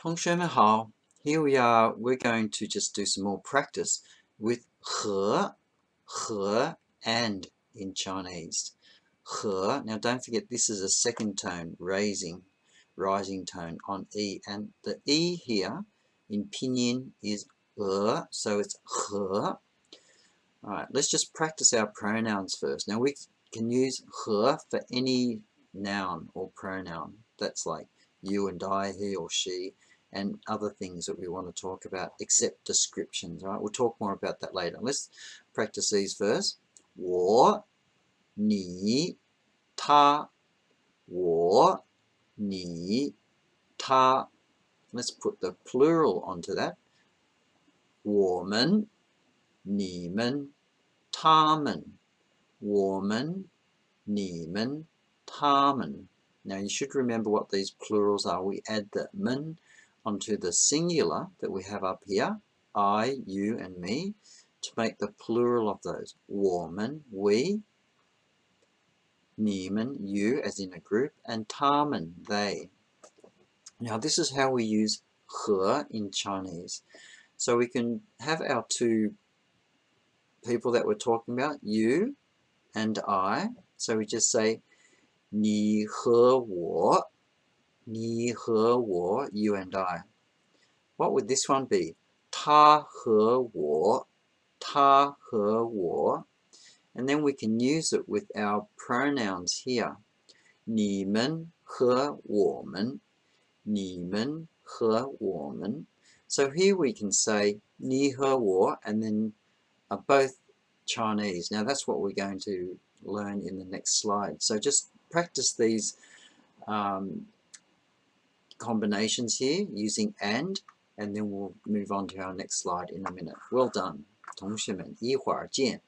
同学们好, here we are, we're going to just do some more practice with 和 and in Chinese. 和, now don't forget this is a second tone, rising tone on E, and the E here in pinyin is so it's 和. Alright, let's just practice our pronouns first. Now we can use 和 for any noun or pronoun. That's like you and I, he or she, and other things that we want to talk about, except descriptions. All right, we'll talk more about that later. Let's practice these first. 我,你,他,我,你,他. Let's put the plural onto that. 我们,你们,他们. 我们,你们,他们. Now you should remember what these plurals are. We add the men onto the singular that we have up here, I, you, and me, to make the plural of those. 我们, we, 你们, you, as in a group, and 他们, they. Now this is how we use 和 in Chinese. So we can have our two people that we're talking about, you and I. So we just say 你和我, 你和我, you and I. What would this one be? 他和我, 他和我. And then we can use it with our pronouns here. 你们和我们, 你们和我们. So here we can say 你和我 and then are both Chinese. Now that's what we're going to learn in the next slide. So just practice these combinations here using and then we'll move on to our next slide in a minute. Well done, 同学们，一会儿见。